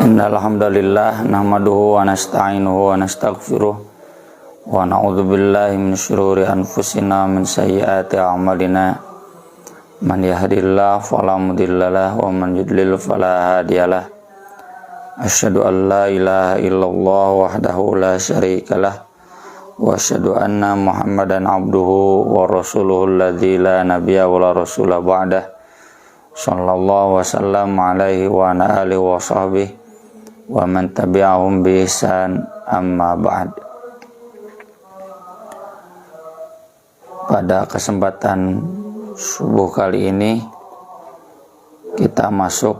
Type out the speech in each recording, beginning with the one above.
Innal hamdalillah nahmaduhu wa nasta'inuhu wa nastaghfiruh wa na'udzu billahi min syururi anfusina min sayyiati a'malina man yahdihillahu fala mudhillalah wa man yudlil fala hadiyalah. Asyhadu an la ilaha illallah wahdahu la syarikalah wa asyhadu anna Muhammadan abduhu wa rasuluhu alladzi la nabiyya wa la rasula ba'dah. Sallallahu wasallam alaihi wa ala alihi wa sahbihi wa man tabi'ahum bi ihsan, amma ba'd. Pada kesempatan subuh kali ini kita masuk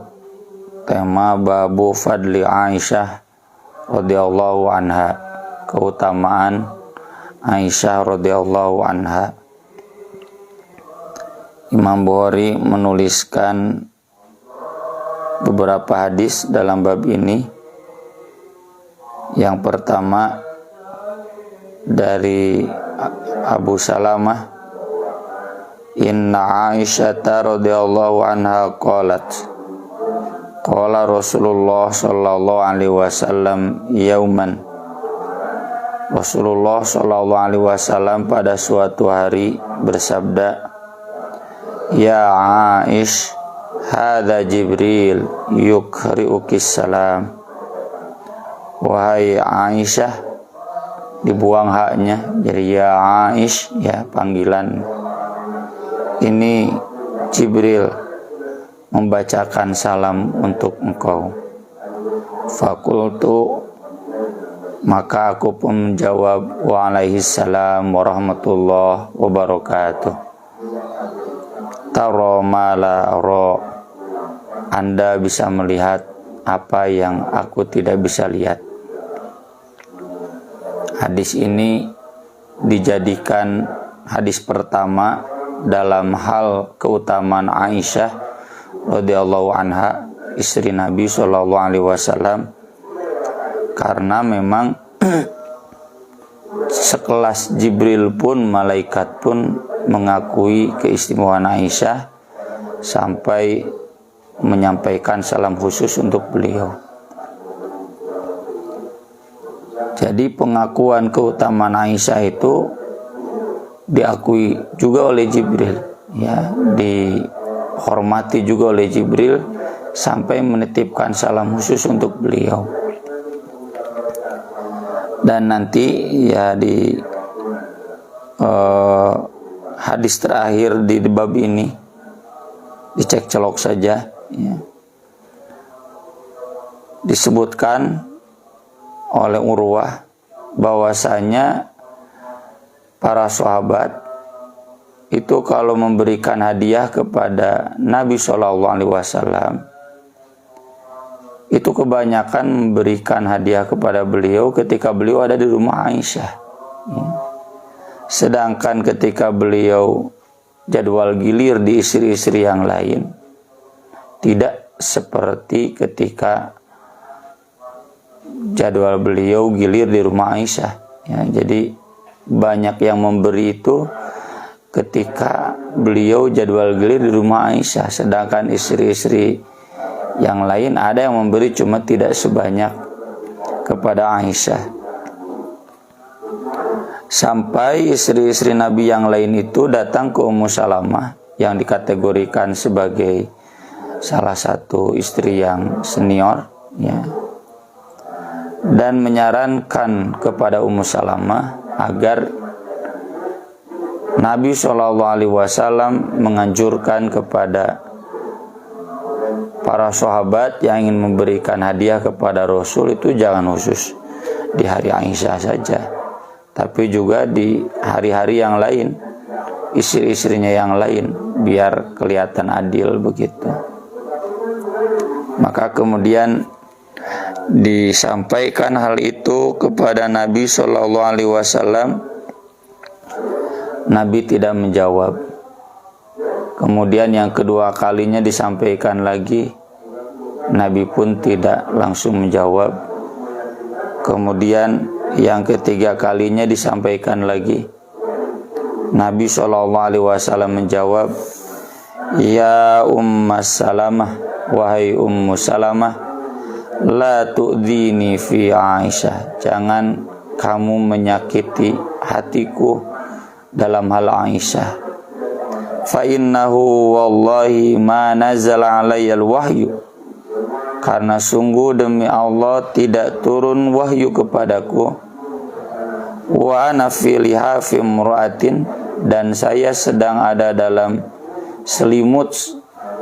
tema babu fadli Aisyah radhiyallahu anha, keutamaan Aisyah radhiyallahu anha. Imam Bukhari menuliskan beberapa hadis dalam bab ini. Yang pertama dari Abu Salamah, inna Aisyah radhiyallahu anha qalat qala Rasulullah sallallahu alaihi wasallam yauman. Rasulullah sallallahu alaihi wasallam pada suatu hari bersabda, ya Aish, hadza Jibril yukri'ukis salam. Wahai Aisyah, dibuang haknya jadi ya Aish, ya panggilan. Ini Jibril membacakan salam untuk engkau. Fakultu, maka aku pun menjawab, wa alaihissalam warahmatullahi wabarakatuh. Tara ma la ara, Anda bisa melihat apa yang aku tidak bisa lihat. Hadis ini dijadikan hadis pertama dalam hal keutamaan Aisyah radhiyallahu anha, istri Nabi sallallahu alaihi wasallam, karena memang sekelas Jibril pun, malaikat pun mengakui keistimewaan Aisyah sampai menyampaikan salam khusus untuk beliau. Jadi pengakuan keutamaan Aisyah itu diakui juga oleh Jibril, ya, dihormati juga oleh Jibril sampai menitipkan salam khusus untuk beliau. Dan nanti ya di hadis terakhir di bab ini dicek celok saja, ya, disebutkan oleh Urwah bahwasanya para sahabat itu kalau memberikan hadiah kepada Nabi SAW itu kebanyakan memberikan hadiah kepada beliau ketika beliau ada di rumah Aisyah, ya. Sedangkan ketika beliau jadwal gilir di istri-istri yang lain, tidak seperti ketika jadwal beliau gilir di rumah Aisyah, ya. Jadi banyak yang memberi itu ketika beliau jadwal gilir di rumah Aisyah, sedangkan istri-istri yang lain ada yang memberi cuma tidak sebanyak kepada Aisyah. Sampai istri-istri Nabi yang lain itu datang ke Ummu Salamah yang dikategorikan sebagai salah satu istri yang senior, ya, dan menyarankan kepada Ummu Salamah agar Nabi SAW menganjurkan kepada para sahabat yang ingin memberikan hadiah kepada Rasul itu jangan khusus di hari Aisyah saja, tapi juga di hari-hari yang lain, istri-istrinya yang lain, biar kelihatan adil begitu. Maka kemudian disampaikan hal itu kepada Nabi SAW. Nabi tidak menjawab. Kemudian yang kedua kalinya disampaikan lagi, Nabi pun tidak langsung menjawab. Kemudian yang ketiga kalinya disampaikan lagi, Nabi SAW menjawab, ya Ummu Salamah, wahai Ummu Salamah, la tu'dhini fi Aisyah, jangan kamu menyakiti hatiku dalam hal Aisyah. Fa innahu wallahi ma nazala alayyal wahyu, karena sungguh demi Allah tidak turun wahyu kepadaku. Wa ana fi lihafi imra'atin, dan saya sedang ada dalam selimut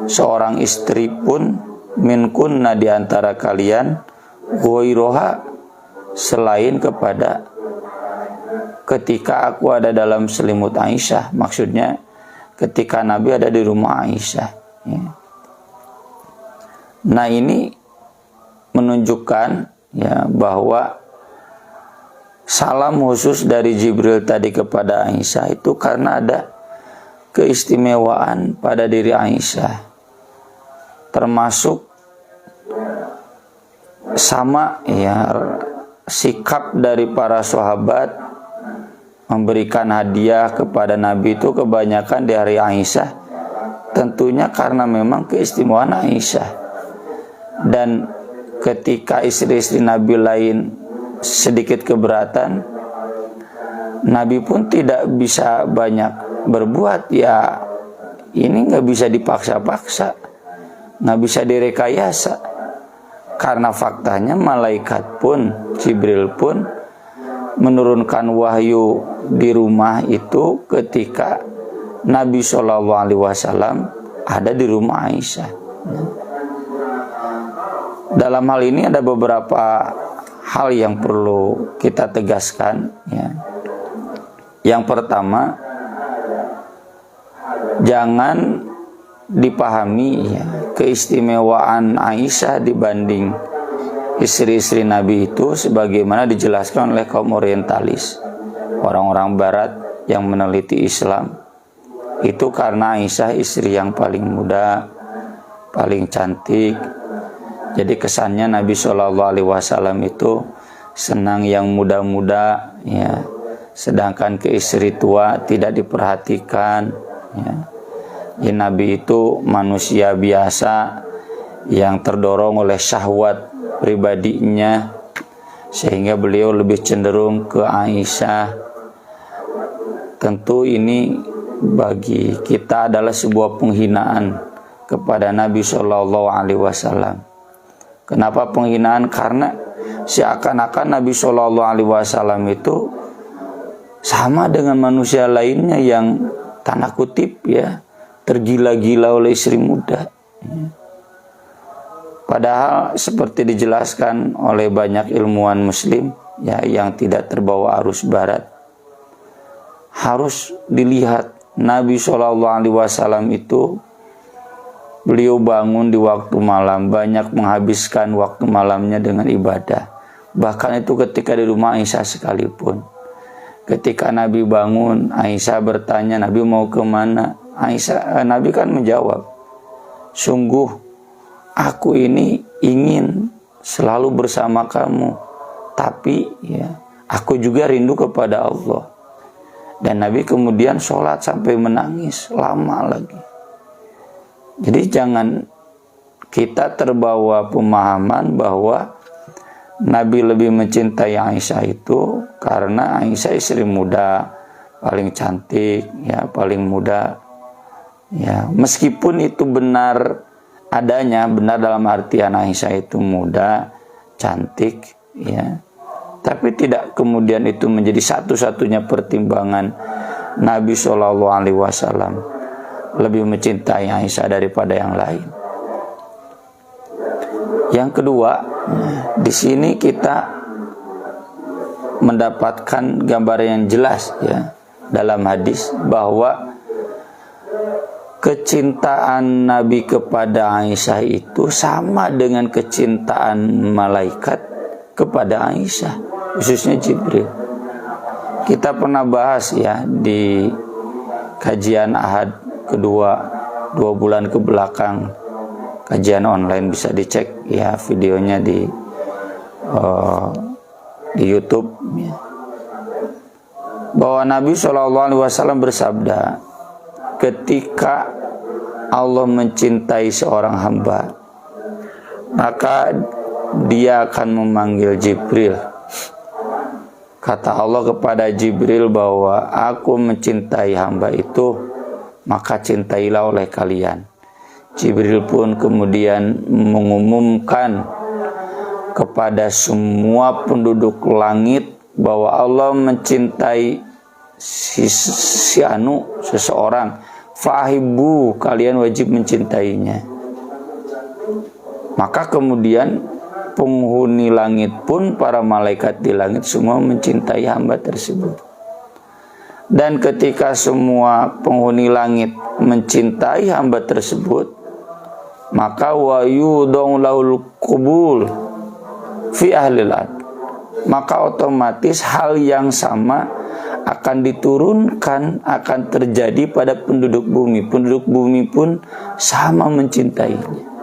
seorang istri pun, minkunna, di antara kalian, ghairoha, selain kepada ketika aku ada dalam selimut Aisyah. Maksudnya ketika Nabi ada di rumah Aisyah, ya. Nah, ini menunjukkan, ya, bahwa salam khusus dari Jibril tadi kepada Aisyah itu karena ada keistimewaan pada diri Aisyah, termasuk sama, ya, sikap dari para sahabat memberikan hadiah kepada Nabi itu kebanyakan di hari Aisyah, tentunya karena memang keistimewaan Aisyah. Dan ketika istri-istri Nabi lain sedikit keberatan, Nabi pun tidak bisa banyak berbuat, ya ini nggak bisa dipaksa-paksa, nggak bisa direkayasa, karena faktanya malaikat pun, Jibril pun menurunkan wahyu di rumah itu ketika Nabi SAW ada di rumah Aisyah. Dalam hal ini ada beberapa hal yang perlu kita tegaskan, ya. Yang pertama, jangan dipahami, ya, keistimewaan Aisyah dibanding istri-istri Nabi itu sebagaimana dijelaskan oleh kaum orientalis, orang-orang barat yang meneliti Islam, itu karena Aisyah istri yang paling muda, paling cantik. Jadi kesannya Nabi SAW itu senang yang muda-muda, ya. Sedangkan ke istri tua tidak diperhatikan, ya. Ya, Nabi itu manusia biasa yang terdorong oleh syahwat pribadinya, sehingga beliau lebih cenderung ke Aisyah. Tentu ini bagi kita adalah sebuah penghinaan kepada Nabi SAW. Kenapa penghinaan? Karena seakan-akan Nabi SAW itu sama dengan manusia lainnya yang tanda kutip, ya, tergila-gila oleh istri muda. Padahal seperti dijelaskan oleh banyak ilmuwan muslim, ya, yang tidak terbawa arus barat, harus dilihat Nabi SAW itu beliau bangun di waktu malam, banyak menghabiskan waktu malamnya dengan ibadah. Bahkan itu ketika di rumah Aisyah sekalipun. Ketika Nabi bangun, Aisyah bertanya, Nabi mau kemana? Nabi kan menjawab, sungguh aku ini ingin selalu bersama kamu, tapi, ya, aku juga rindu kepada Allah. Dan Nabi kemudian sholat sampai menangis lama lagi. Jadi jangan kita terbawa pemahaman bahwa Nabi lebih mencintai Aisyah itu karena Aisyah istri muda, paling cantik, ya, paling muda, ya. Meskipun itu benar adanya, benar dalam artian Aisyah itu muda, cantik, ya, tapi tidak kemudian itu menjadi satu-satunya pertimbangan Nabi SAW lebih mencintai Aisyah daripada yang lain. Yang kedua, di sini kita mendapatkan gambaran yang jelas, ya, dalam hadis bahwa kecintaan Nabi kepada Aisyah itu sama dengan kecintaan malaikat kepada Aisyah, khususnya Jibril. Kita pernah bahas, ya, di kajian Ahad kedua 2 bulan ke belakang, kajian online, bisa dicek, ya, videonya di YouTube, ya. Bahwa Nabi SAW bersabda, ketika Allah mencintai seorang hamba, maka dia akan memanggil Jibril. Kata Allah kepada Jibril bahwa aku mencintai hamba itu, maka cintailah oleh kalian. Jibril pun kemudian mengumumkan kepada semua penduduk langit bahwa Allah mencintai si anu, seseorang. Fahibu, kalian wajib mencintainya. Maka kemudian penghuni langit pun, para malaikat di langit semua mencintai hamba tersebut. Dan ketika semua penghuni langit mencintai hamba tersebut, maka wa yudau lahul qubul fi ahlil ard, maka otomatis hal yang sama akan diturunkan, akan terjadi pada penduduk bumi. Penduduk bumi pun sama mencintainya.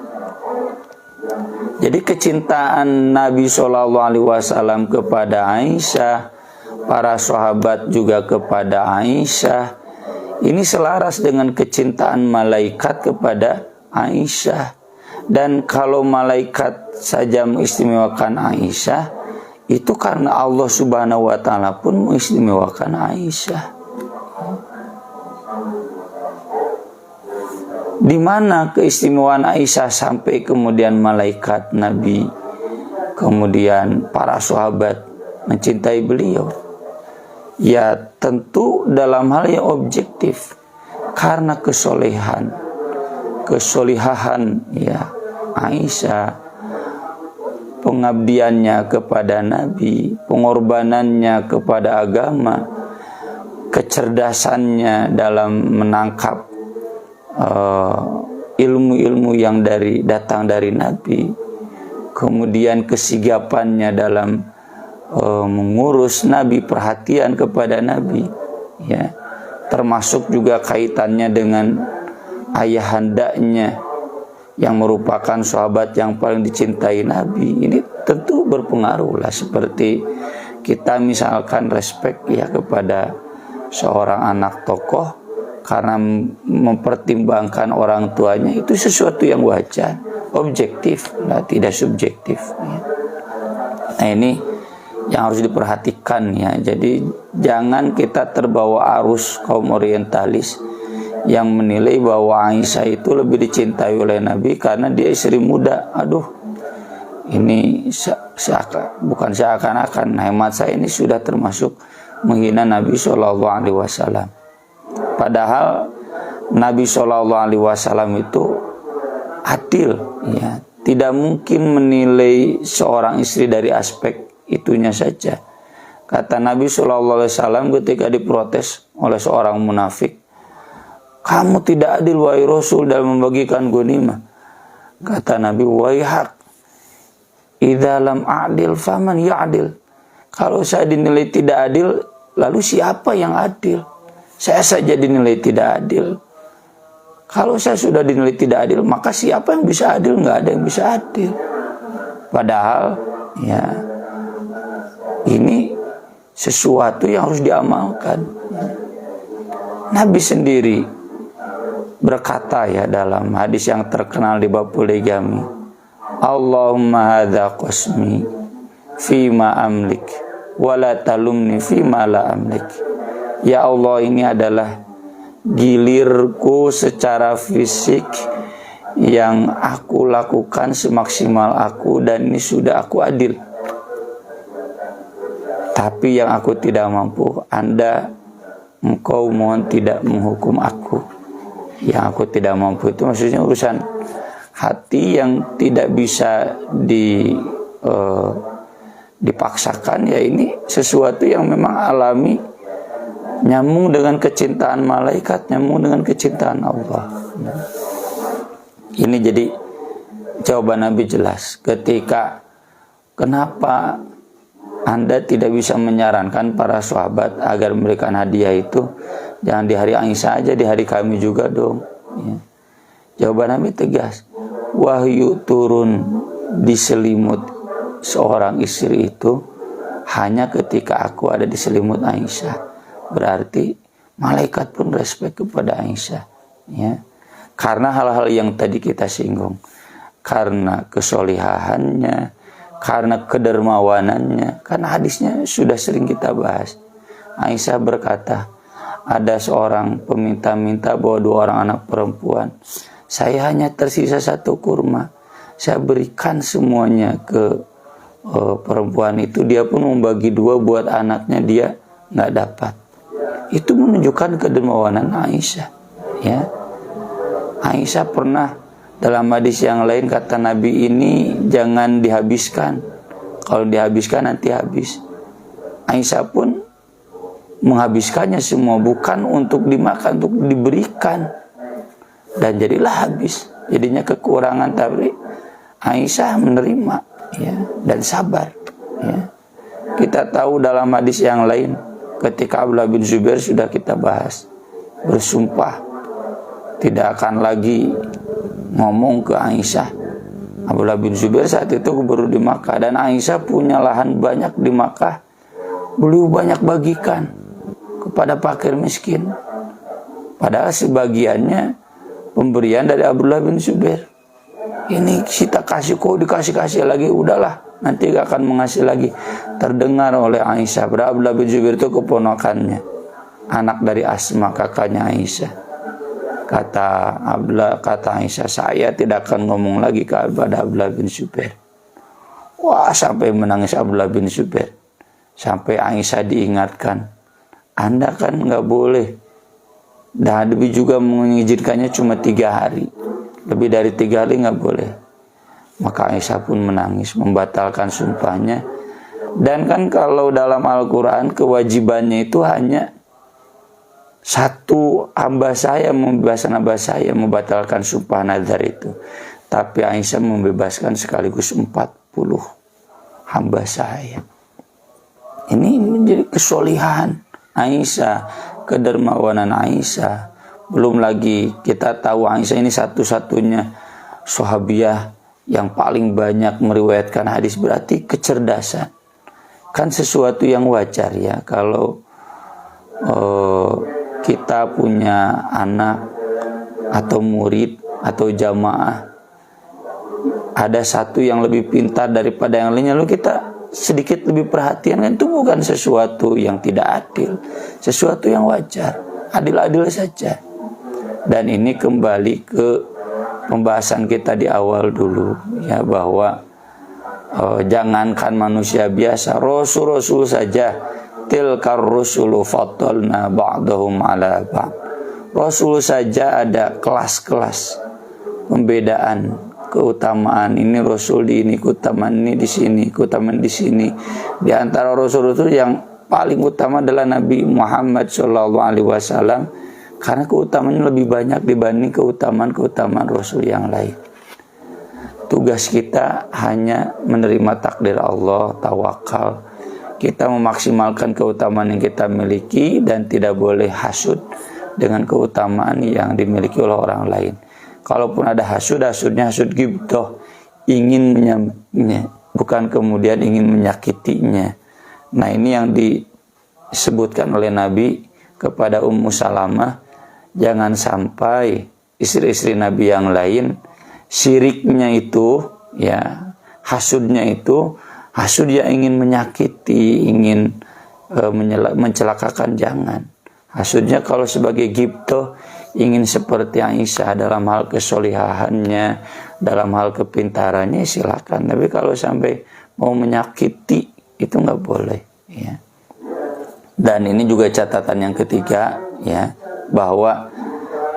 Jadi kecintaan Nabi SAW kepada Aisyah, para sahabat juga kepada Aisyah, ini selaras dengan kecintaan malaikat kepada Aisyah. Dan kalau malaikat saja mengistimewakan Aisyah, itu karena Allah Subhanahu wa Ta'ala pun mengistimewakan Aisyah. Di mana keistimewaan Aisyah sampai kemudian malaikat, Nabi, kemudian para sahabat mencintai beliau? Ya tentu dalam hal yang objektif, karena kesolihahan ya Aisyah, pengabdiannya kepada Nabi, pengorbanannya kepada agama, kecerdasannya dalam menangkap ilmu-ilmu yang datang dari Nabi, kemudian kesigapannya dalam mengurus Nabi, perhatian kepada Nabi, ya, termasuk juga kaitannya dengan ayahandanya yang merupakan sahabat yang paling dicintai Nabi. Ini tentu berpengaruh lah, seperti kita misalkan respect ya kepada seorang anak tokoh karena mempertimbangkan orang tuanya, itu sesuatu yang wajar, objektif lah, tidak subjektif ya. Nah ini yang harus diperhatikan ya. Jadi jangan kita terbawa arus kaum orientalis yang menilai bahwa Aisyah itu lebih dicintai oleh Nabi karena dia istri muda. Aduh, ini bukan seakan-akan, hemat saya ini sudah termasuk menghina Nabi SAW. Padahal Nabi SAW itu adil ya. Tidak mungkin menilai seorang istri dari aspek itunya saja. Kata Nabi SAW ketika diprotes oleh seorang munafik, kamu tidak adil wahai Rasul dalam membagikan ghanimah. Kata Nabi, waihak, idza lam a'dil faman ya'dil. Kalau saya dinilai tidak adil, lalu siapa yang adil? Saya saja dinilai tidak adil. Kalau saya sudah dinilai tidak adil, maka siapa yang bisa adil? Nggak ada yang bisa adil. Padahal ya ini sesuatu yang harus diamalkan. Nabi sendiri berkata ya dalam hadis yang terkenal di bab poligami, Allahumma hadza qasmi fima amlik wala talumni fima la amlik. Ya Allah, ini adalah gilirku secara fisik yang aku lakukan semaksimal aku, dan ini sudah aku adil. Tapi yang aku tidak mampu, engkau mohon tidak menghukum aku. Yang aku tidak mampu itu maksudnya urusan hati yang tidak bisa dipaksakan. Ya ini sesuatu yang memang alami, nyambung dengan kecintaan malaikat, nyambung dengan kecintaan Allah. Ini jadi jawaban Nabi jelas. Ketika kenapa Anda tidak bisa menyarankan para sahabat agar memberikan hadiah itu jangan di hari Aisyah aja, di hari kami juga dong ya. Jawaban Nabi tegas, wahyu turun di selimut seorang istri itu hanya ketika aku ada di selimut Aisyah. Berarti malaikat pun respect kepada Aisyah ya. Karena hal-hal yang tadi kita singgung, karena kesolihahannya, karena kedermawanannya. Karena hadisnya sudah sering kita bahas. Aisyah berkata, ada seorang peminta-minta bawa 2 orang anak perempuan. Saya hanya tersisa 1 kurma. Saya berikan semuanya ke perempuan itu. Dia pun membagi 2 buat anaknya, dia nggak dapat. Itu menunjukkan kedermawanan Aisyah. Ya, Aisyah pernah dalam hadis yang lain kata Nabi, ini jangan dihabiskan. Kalau dihabiskan nanti habis. Aisyah pun menghabiskannya semua, bukan untuk dimakan, untuk diberikan. Dan jadilah habis. Jadinya kekurangan, tapi Aisyah menerima, ya, dan sabar. Ya. Kita tahu dalam hadis yang lain, ketika Abdullah bin Zubair sudah kita bahas, bersumpah tidak akan lagi ngomong ke Aisyah. Abdullah bin Zubair saat itu baru di Makkah, dan Aisyah punya lahan banyak di Makkah. Beliau banyak bagikan kepada fakir miskin. Padahal sebagiannya pemberian dari Abdullah bin Zubair. Ini kita kasih, kok dikasih-kasih lagi, udahlah, nanti gak akan mengasih lagi. Terdengar oleh Aisyah, padahal Abdullah bin Zubair itu keponakannya, anak dari Asma, kakaknya Aisyah. Kata Aisyah, saya tidak akan ngomong lagi kepada Abdullah bin Zubair. Wah, sampai menangis Abdullah bin Zubair. Sampai Aisyah diingatkan, Anda kan nggak boleh. Dan Nabi juga mengizinkannya cuma 3 hari. Lebih dari 3 hari nggak boleh. Maka Aisyah pun menangis, membatalkan sumpahnya. Dan kan kalau dalam Al-Quran kewajibannya itu hanya 1 hamba saya, membebaskan hamba saya, membatalkan sumpah nazar itu. Tapi Aisyah membebaskan sekaligus 40 hamba saya. Ini menjadi kesolihan Aisyah, kedermawanan Aisyah. Belum lagi kita tahu Aisyah ini satu-satunya sahabiah yang paling banyak meriwayatkan hadis, berarti kecerdasan. Kan sesuatu yang wajar ya kalau kita punya anak atau murid atau jamaah, ada satu yang lebih pintar daripada yang lainnya, lalu kita sedikit lebih perhatian, kan itu bukan sesuatu yang tidak adil, sesuatu yang wajar, adil-adil saja. Dan ini kembali ke pembahasan kita di awal dulu ya, bahwa jangankan manusia biasa, rasul-rasul saja, tilkar rusulu faddalna ba'dahum ala ba'd. Rasul saja ada kelas-kelas pembedaan keutamaan. Ini rasul di ini, keutamaan ini di sini, keutamaan di sini. Di antara rasul itu yang paling utama adalah Nabi Muhammad SAW, karena keutamaannya lebih banyak dibanding keutamaan rasul yang lain. Tugas kita hanya menerima takdir Allah, tawakal. Kita memaksimalkan keutamaan yang kita miliki dan tidak boleh hasud dengan keutamaan yang dimiliki oleh orang lain. Kalaupun ada hasudnya hasud ghibthah, ingin bukan kemudian ingin menyakitinya. Nah, ini yang disebutkan oleh Nabi kepada Ummu Salamah, jangan sampai istri-istri Nabi yang lain syiriknya itu ya, hasudnya itu hasud yang ingin menyakiti, ingin mencelakakan, jangan. Hasudnya kalau sebagai ghibthah, ingin seperti Aisyah dalam hal kesolihahannya, dalam hal kepintarannya, silakan. Tapi kalau sampai mau menyakiti, itu nggak boleh. Ya. Dan ini juga catatan yang ketiga, ya, bahwa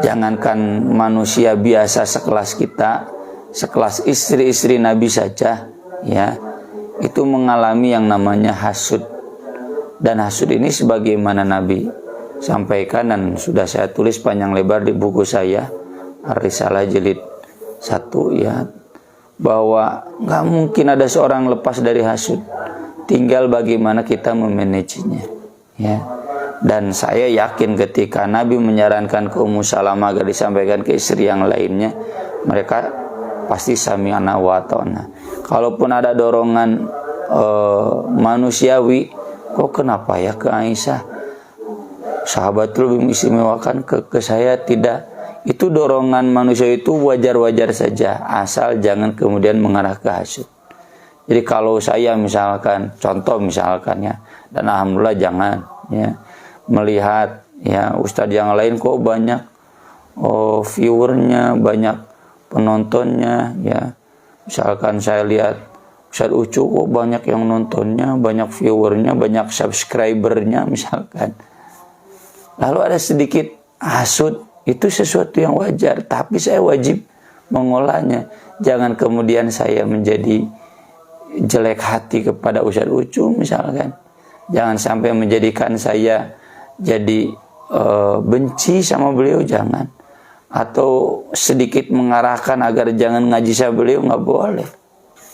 jangankan manusia biasa sekelas kita, sekelas istri-istri Nabi saja, ya, itu mengalami yang namanya hasud. Dan hasud ini sebagaimana Nabi sampaikan dan sudah saya tulis panjang lebar di buku saya Ar-Risalah jilid 1, ya, bahwa nggak mungkin ada seorang lepas dari hasud, tinggal bagaimana kita memanagenya, ya. Dan saya yakin ketika Nabi menyarankan ke Ummu Salamah agar disampaikan ke istri yang lainnya, mereka pasti sami'na wa ata'na. Kalaupun ada dorongan manusiawi, kok kenapa ya ke Aisyah, sahabat lebih mengistimewakan, ke saya tidak. Itu dorongan manusia itu wajar-wajar saja, asal jangan kemudian mengarah ke hasud. Jadi kalau saya misalkan, contoh misalkan ya, dan alhamdulillah jangan ya, melihat ya ustadz yang lain kok banyak viewernya, banyak penontonnya ya. Misalkan saya lihat Ustadz Ucu kok banyak yang nontonnya, banyak viewernya, banyak subscribernya misalkan. Lalu ada sedikit hasud, itu sesuatu yang wajar, tapi saya wajib mengolahnya. Jangan kemudian saya menjadi jelek hati kepada Ustadz Ucu misalkan. Jangan sampai menjadikan saya jadi benci sama beliau, jangan. Atau sedikit mengarahkan agar jangan ngaji sama beliau, nggak boleh.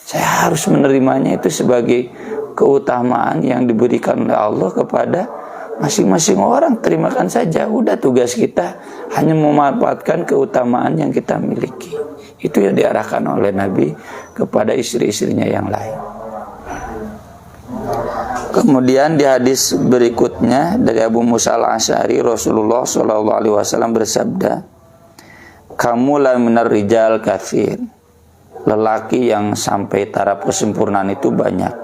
Saya harus menerimanya itu sebagai keutamaan yang diberikan oleh Allah kepada masing-masing orang. Terimakan saja, udah tugas kita hanya memanfaatkan keutamaan yang kita miliki. Itu yang diarahkan oleh Nabi kepada istri-istrinya yang lain. Kemudian di hadis berikutnya dari Abu Musa al-Asy'ari, Rasulullah SAW bersabda, kamu la minar rijal katsir. Lelaki yang sampai taraf kesempurnaan itu banyak.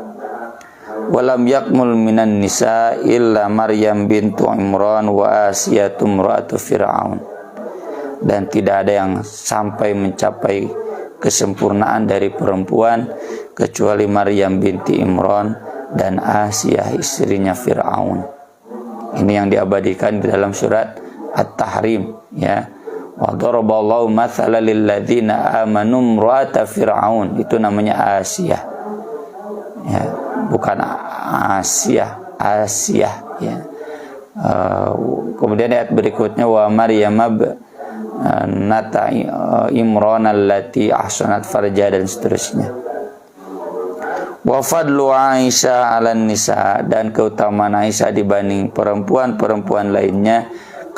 Walam yakmul minan nisa illa Maryam bintu Imran wa Asiyatu imra'atu Fir'aun. Dan tidak ada yang sampai mencapai kesempurnaan dari perempuan kecuali Maryam binti Imran dan Asiyah istrinya Fir'aun. Ini yang diabadikan di dalam surat At-Tahrim ya. Wa daraballahu mathalan lil ladzina amanu imra'ata Fir'aun. Itu namanya Asiyah. Ya, bukan Asiyah, Asiyah ya. Kemudian ayat berikutnya wa Maryam nata Imran allati ahsanat farja dan seterusnya. Wa fadlu Aisyah 'alan nisa, dan keutamaan Aisyah dibanding perempuan-perempuan lainnya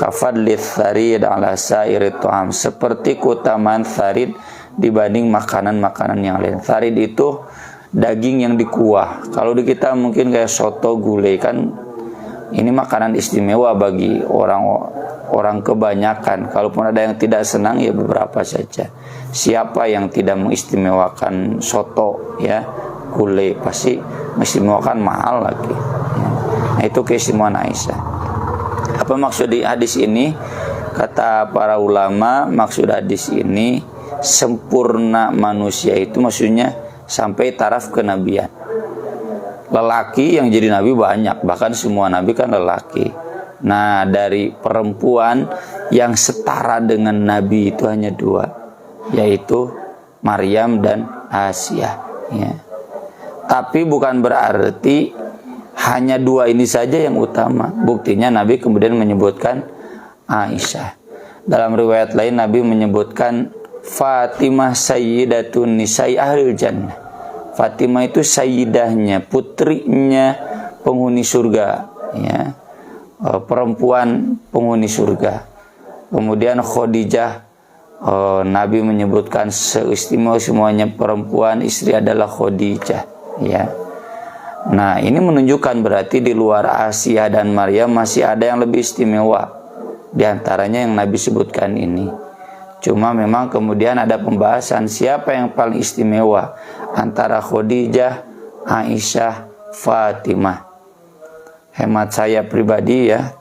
kafadlits sarid 'ala sairit tu'am, seperti keutamaan sarid dibanding makanan-makanan yang lain. Sarid itu daging yang dikuah. Kalau di kita mungkin kayak soto, gulai, kan ini makanan istimewa bagi orang kebanyakan. Kalaupun ada yang tidak senang ya beberapa saja. Siapa yang tidak mengistimewakan soto ya, gulai, pasti mengistimewakan mahal lagi ya. Nah, itu keistimewaan Aisyah. Apa maksud di hadis ini? Kata para ulama, maksud hadis ini sempurna manusia itu maksudnya sampai taraf kenabian. Lelaki yang jadi nabi banyak, bahkan semua nabi kan lelaki. Nah, dari perempuan yang setara dengan nabi itu hanya dua, yaitu Maryam dan Asiyah ya. Tapi bukan berarti hanya dua ini saja yang utama. Buktinya Nabi kemudian menyebutkan Aisyah. Dalam riwayat lain Nabi menyebutkan Fatimah sayyidatun nisa'i ahlil jannah. Fatimah itu sayyidahnya, putrinya penghuni surga ya. Perempuan penghuni surga. Kemudian Khadijah, Nabi menyebutkan seistimewa semuanya perempuan istri adalah Khadijah ya. Nah, ini menunjukkan berarti di luar Asiyah dan Maryam masih ada yang lebih istimewa. Di antaranya yang Nabi sebutkan ini. Cuma memang kemudian ada pembahasan siapa yang paling istimewa antara Khadijah, Aisyah, Fatimah. Hemat saya pribadi ya,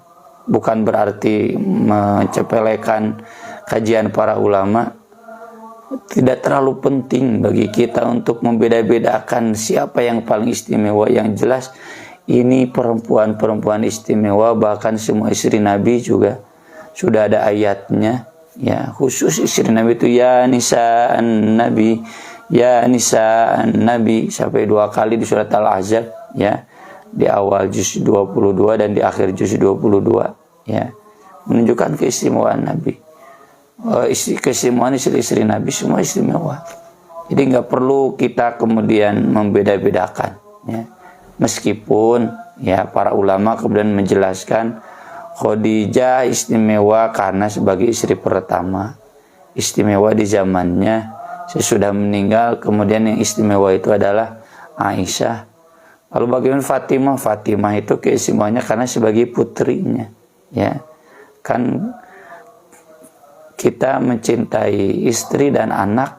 bukan berarti mencepelekan kajian para ulama. Tidak terlalu penting bagi kita untuk membeda-bedakan siapa yang paling istimewa. Yang jelas ini perempuan-perempuan istimewa, bahkan semua istri Nabi juga sudah ada ayatnya ya. Khusus istri Nabi itu ya nisa'an Nabi, ya nisa'an Nabi, sampai 2 kali di surat Al-Ahzab ya, di awal juz 22 dan di akhir juz 22 ya, menunjukkan keistimewaan Nabi. Keistimewaan istri-istri Nabi semua istimewa. Jadi nggak perlu kita kemudian membeda-bedakan ya. Meskipun ya para ulama kemudian menjelaskan Khadijah istimewa karena sebagai istri pertama, istimewa di zamannya. Sesudah meninggal kemudian yang istimewa itu adalah Aisyah. Lalu bagaimana Fatimah? Fatimah itu keistimewaannya karena sebagai putrinya ya. Kan kita mencintai istri dan anak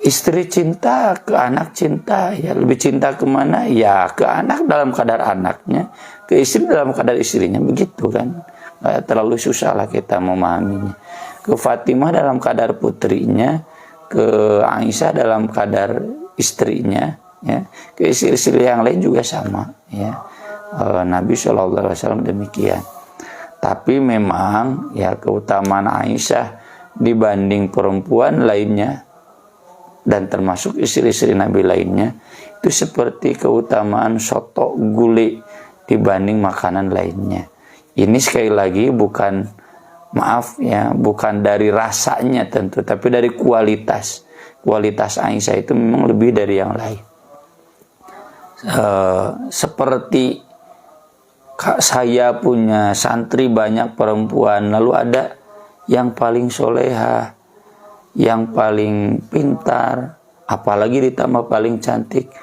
istri cinta, ke anak cinta, ya lebih cinta kemana? Ya ke anak dalam kadar anaknya, ke istri dalam kadar istrinya, begitu kan? Nggak terlalu susah lah kita memahaminya. Ke Fatimah dalam kadar putrinya, ke Aisyah dalam kadar istrinya, ya. Ke istri-istri yang lain juga sama, ya. Nabi SAW demikian. Tapi memang ya keutamaan Aisyah dibanding perempuan lainnya dan termasuk istri-istri Nabi lainnya itu seperti keutamaan soto gulai dibanding makanan lainnya. Ini sekali lagi bukan, maaf ya, bukan dari rasanya tentu, tapi dari kualitas. Kualitas Aisyah itu memang lebih dari yang lain. Seperti saya punya santri banyak perempuan, lalu ada yang paling soleha, yang paling pintar, apalagi ditambah paling cantik.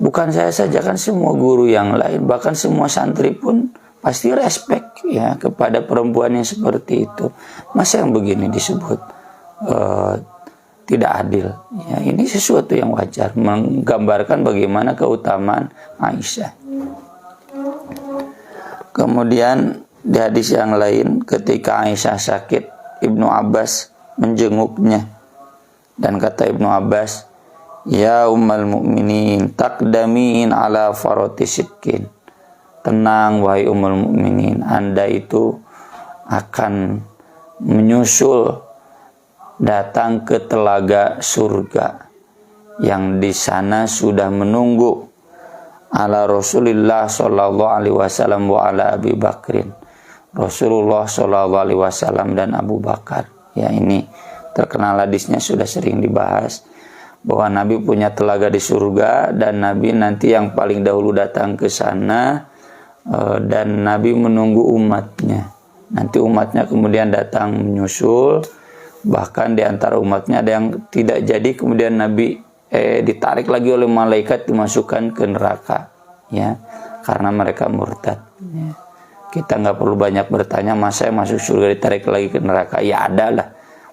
Bukan saya saja, kan semua guru yang lain, bahkan semua santri pun pasti respect ya kepada perempuan yang seperti itu. Masa yang begini disebut tidak adil? Ya, ini sesuatu yang wajar, menggambarkan bagaimana keutamaan Aisyah. Kemudian di hadis yang lain, ketika Aisyah sakit, Ibnu Abbas menjenguknya dan kata Ibnu Abbas, ya ummul mukminin taqdamin ala farati sidqin. Tenang wahai ummul mukminin, Anda itu akan menyusul datang ke telaga surga yang di sana sudah menunggu ala Rasulillah sallallahu alaihi wasallam wa ala Abi Bakrin. Rasulullah sallallahu alaihi wasallam dan Abu Bakar. Ya, ini terkenal hadisnya, sudah sering dibahas bahwa Nabi punya telaga di surga dan Nabi nanti yang paling dahulu datang ke sana, dan Nabi menunggu umatnya. Nanti umatnya kemudian datang menyusul, bahkan di antara umatnya ada yang tidak jadi, kemudian Nabi ditarik lagi oleh malaikat dimasukkan ke neraka, ya, karena mereka murtad. Ya. Kita nggak perlu banyak bertanya, masa yang masuk surga ditarik lagi ke neraka? Ya ada lah,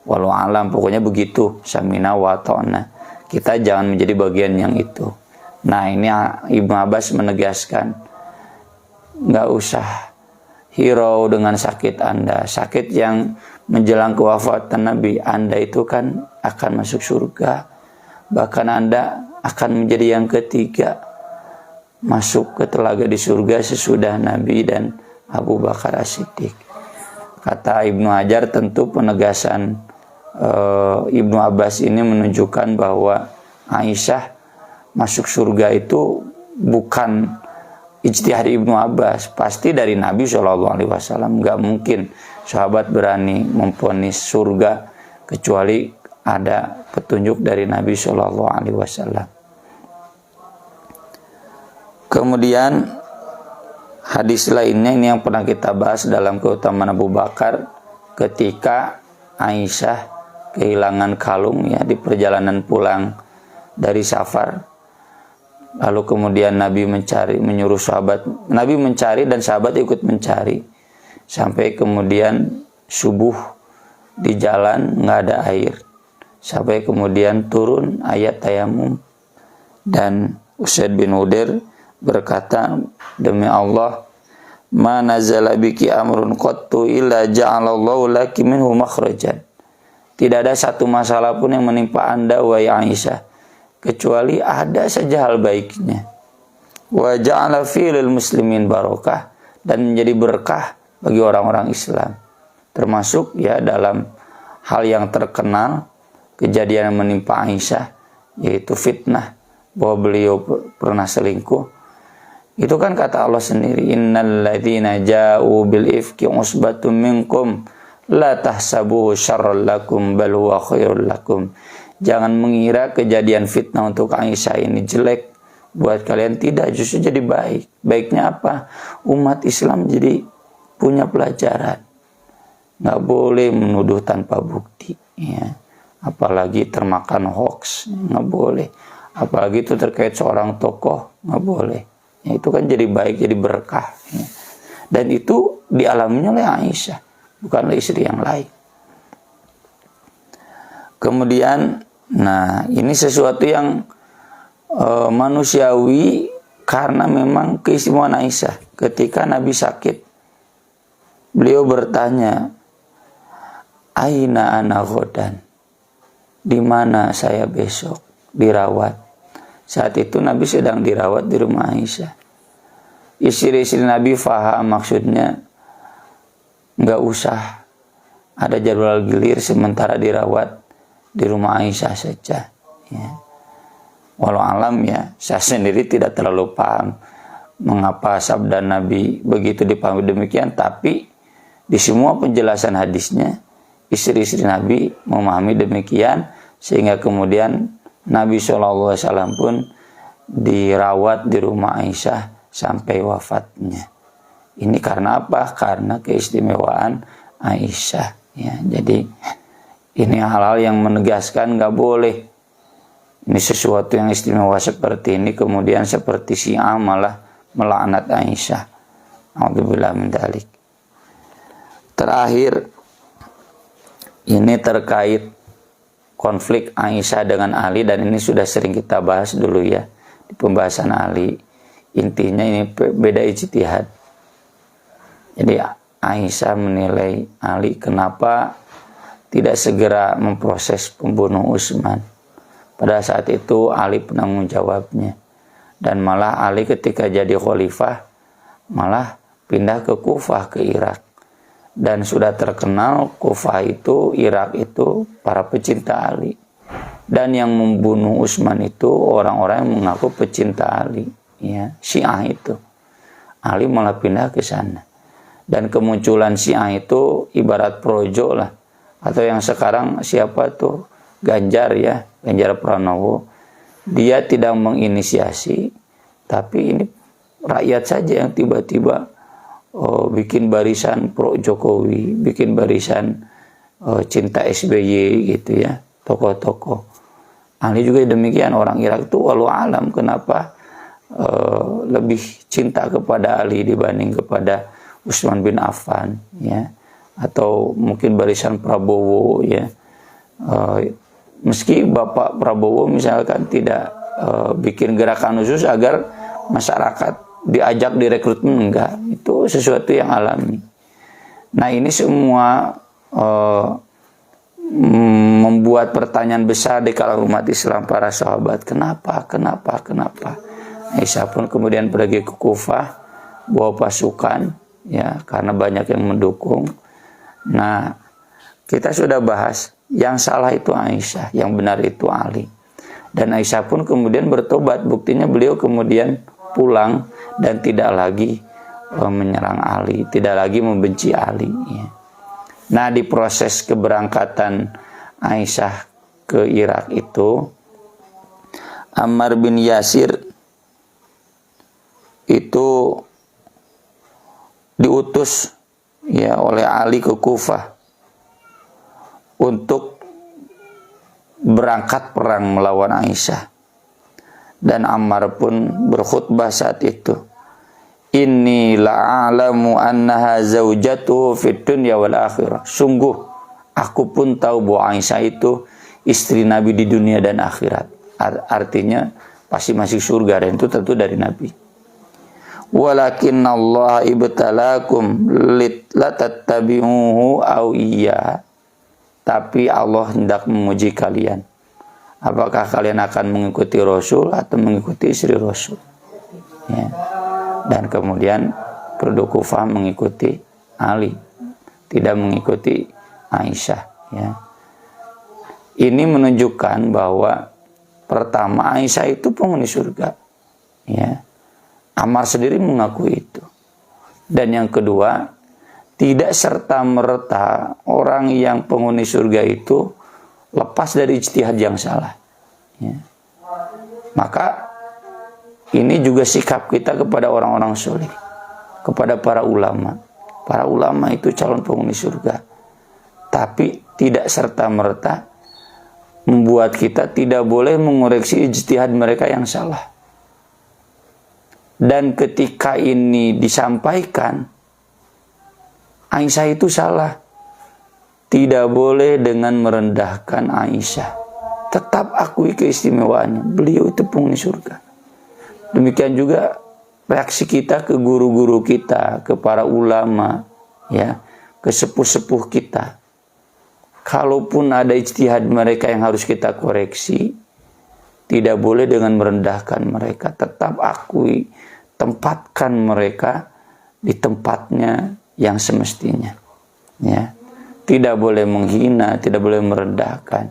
walau alam, pokoknya begitu, samina wa ta'na. Kita jangan menjadi bagian yang itu. Nah, ini Ibnu Abbas menegaskan, nggak usah hirau dengan sakit Anda, sakit yang menjelang kewafatan Nabi. Anda itu kan akan masuk surga. Bahkan Anda akan menjadi yang ketiga masuk ke telaga di surga sesudah Nabi dan Abu Bakar As-Siddiq. Kata Ibnu Hajar, tentu penegasan Ibnu Abbas ini menunjukkan bahwa Aisyah masuk surga itu bukan ijtihad Ibnu Abbas, pasti dari Nabi SAW. Nggak mungkin sahabat berani memvonis surga kecuali ada petunjuk dari Nabi SAW. Kemudian hadis lainnya ini yang pernah kita bahas dalam keutamaan Abu Bakar ketika Aisyah kehilangan kalung ya di perjalanan pulang dari safar. Lalu kemudian Nabi menyuruh sahabat, Nabi mencari dan sahabat ikut mencari. Sampai kemudian subuh di jalan nggak ada air. Sampai kemudian turun ayat tayamum dan Usaid bin Hudair berkata, demi Allah, ma nazala biki amrun qattu illa ja'alallahu laki minhu makhrajan. Tidak ada satu masalah pun yang menimpa Anda wahai Aisyah kecuali ada saja hal baiknya. Wa ja'ala fil muslimin barakah, dan menjadi berkah bagi orang-orang Islam. Termasuk ya dalam hal yang terkenal kejadian yang menimpa Aisyah, yaitu fitnah bahwa beliau pernah selingkuh. Itu kan kata Allah sendiri, innal ladzina ja'u bil ifki usbatum minkum la tahsabuhu syarral lakum bal huwa khairul lakum. Jangan mengira kejadian fitnah untuk Aisyah ini jelek buat kalian, tidak, justru jadi baik. Baiknya apa? Umat Islam jadi punya pelajaran. Nggak boleh menuduh tanpa bukti, ya. Apalagi termakan hoax, nggak boleh. Apalagi itu terkait seorang tokoh, nggak boleh. Ya, itu kan jadi baik, jadi berkah. Ya. Dan itu dialaminya oleh Aisyah, bukan oleh istri yang lain. Kemudian Nah, ini sesuatu yang manusiawi karena memang keistimewaan Aisyah. Ketika Nabi sakit, beliau bertanya, aina ana ghadan, di mana saya besok dirawat. Saat itu Nabi sedang dirawat di rumah Aisyah. Istri-istri Nabi faham maksudnya, nggak usah ada jadwal gilir sementara dirawat di rumah Aisyah saja. Ya. Walau alam ya, saya sendiri tidak terlalu paham mengapa sabda Nabi begitu dipahami demikian, tapi di semua penjelasan hadisnya istri-istri Nabi memahami demikian, sehingga kemudian Nabi SAW pun dirawat di rumah Aisyah sampai wafatnya. Ini karena apa? Karena keistimewaan Aisyah. Ya, jadi ini hal-hal yang menegaskan nggak boleh. Ini sesuatu yang istimewa seperti ini, kemudian seperti Syiah malah melaknat Aisyah. Alhamdulillah min dzalik. Terakhir, ini terkait konflik Aisyah dengan Ali, dan ini sudah sering kita bahas dulu ya di pembahasan Ali. Intinya ini beda ijtihad. Jadi Aisyah menilai Ali kenapa tidak segera memproses pembunuh Utsman. Pada saat itu Ali penanggung jawabnya, dan malah Ali ketika jadi khalifah malah pindah ke Kufah, ke Irak. Dan sudah terkenal Kufah itu, Irak itu para pecinta Ali. Dan yang membunuh Utsman itu orang-orang yang mengaku pecinta Ali, ya, Syiah itu. Ali malah pindah ke sana. Dan kemunculan Syiah itu ibarat projo lah, atau yang sekarang siapa tuh, Ganjar ya, Ganjar Pranowo. Dia tidak menginisiasi, tapi ini rakyat saja yang tiba-tiba bikin barisan pro Jokowi, bikin barisan cinta SBY gitu ya, tokoh-tokoh. Ali juga demikian. Orang Irak itu walau alam kenapa lebih cinta kepada Ali dibanding kepada Utsman bin Affan ya, atau mungkin barisan Prabowo ya. Meski Bapak Prabowo misalkan tidak bikin gerakan khusus agar masyarakat diajak direkrutmen, enggak, itu sesuatu yang alami. Nah, ini semua membuat pertanyaan besar di kalangan umat Islam, para sahabat. Kenapa? Aisyah pun kemudian pergi ke Kufah bawa pasukan ya, karena banyak yang mendukung. Nah, kita sudah bahas yang salah itu Aisyah, yang benar itu Ali. Dan Aisyah pun kemudian bertobat. Buktinya beliau kemudian pulang dan tidak lagi menyerang Ali, tidak lagi membenci Ali ya. Nah, di proses keberangkatan Aisyah ke Irak itu, Ammar bin Yasir itu diutus ya oleh Ali ke Kufah untuk berangkat perang melawan Aisyah. Dan Ammar pun berkhutbah saat itu, inni la'alamu annaha zaujatuhu fid dunya wal akhirah. Sungguh aku pun tahu bahwa Aisyah itu istri Nabi di dunia dan akhirat. Artinya pasti masih surga, dan itu tentu dari Nabi. Walakinna Allah ibtalakum latattabi'uhu aw iya. Tapi Allah hendak menguji kalian. Apakah kalian akan mengikuti Rasul atau mengikuti istri Rasul? Ya. Dan kemudian penduduk Kufah mengikuti Ali, tidak mengikuti Aisyah. Ya. Ini menunjukkan bahwa pertama, Aisyah itu penghuni surga. Ya. Ammar sendiri mengaku itu. Dan yang kedua, tidak serta-merta orang yang penghuni surga itu lepas dari ijtihad yang salah. Ya. Maka ini juga sikap kita kepada orang-orang soleh, kepada para ulama. Para ulama itu calon penghuni surga, tapi tidak serta-merta membuat kita tidak boleh mengoreksi ijtihad mereka yang salah. Dan ketika ini disampaikan, Aisyah itu salah, tidak boleh dengan merendahkan Aisyah. tetap akui keistimewaannya. Beliau itu penghuni surga. Demikian juga reaksi kita ke guru-guru kita, ke para ulama, ya, ke sepuh-sepuh kita. Kalaupun ada ijtihad mereka yang harus kita koreksi, tidak boleh dengan merendahkan mereka. Tetap akui, tempatkan mereka di tempatnya yang semestinya. Ya. Tidak boleh menghina, tidak boleh merendahkan.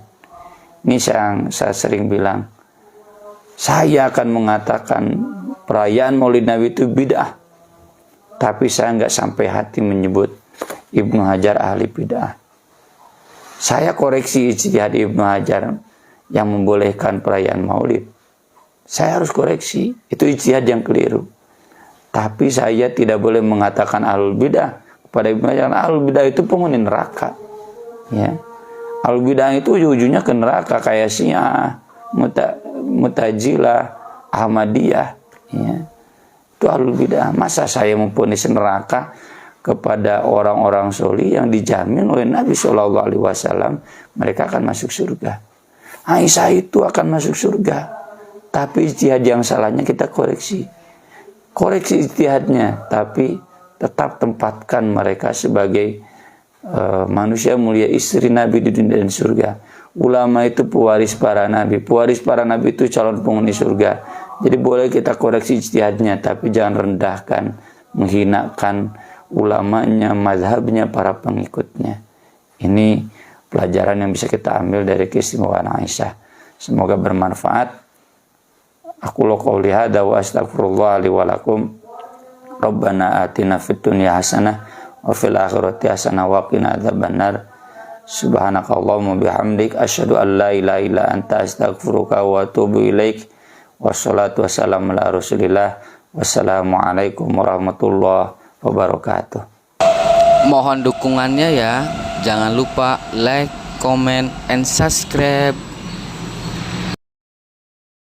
Ini yang saya sering bilang. Saya akan mengatakan perayaan Maulid Nabi itu bid'ah. Tapi saya nggak sampai hati menyebut Ibnu Hajar ahli bid'ah. Saya koreksi ijtihad Ibnu Hajar yang membolehkan perayaan Maulid. Saya harus koreksi, itu ijtihad yang keliru. Tapi saya tidak boleh mengatakan ahlul bid'ah kepada Ibnu Hajar. Ahlul bid'ah itu penghuni neraka. Ya. Ahlul bid'ah itu ujung-ujungnya ke neraka kayak Syiah, Mu'tazilah, Ahmadiyah. Ya. Itu ahlul bid'ah. Masa saya memvonis neraka kepada orang-orang sholih yang dijamin oleh Nabi SAW mereka akan masuk surga. Aisyah itu akan masuk surga. Tapi ijtihad yang salahnya kita koreksi. Koreksi ijtihadnya, tapi tetap tempatkan mereka sebagai manusia mulia, istri Nabi di dunia dan surga. Ulama itu pewaris para nabi. Pewaris para nabi itu calon penghuni surga. Jadi boleh kita koreksi ijtihadnya, tapi jangan rendahkan, menghinakan ulamanya, mazhabnya, para pengikutnya. Ini pelajaran yang bisa kita ambil dari keistimewaan Aisyah. Semoga bermanfaat. Aku qouli hadza wa astaghfirullah li wa lakum. Rabbana atina fid dunya hasanah wa fil akhirati hasanah wa qina adzabannar. Subhanakallahumma bihamdik asyhadu an la ilaha illa anta astaghfiruka wa atubu ilaik. Wassalatu wassalamu ala Rasulillah. Wassalamualaikum warahmatullahi wabarakatuh. Mohon dukungannya ya. Jangan lupa like, comment, and subscribe.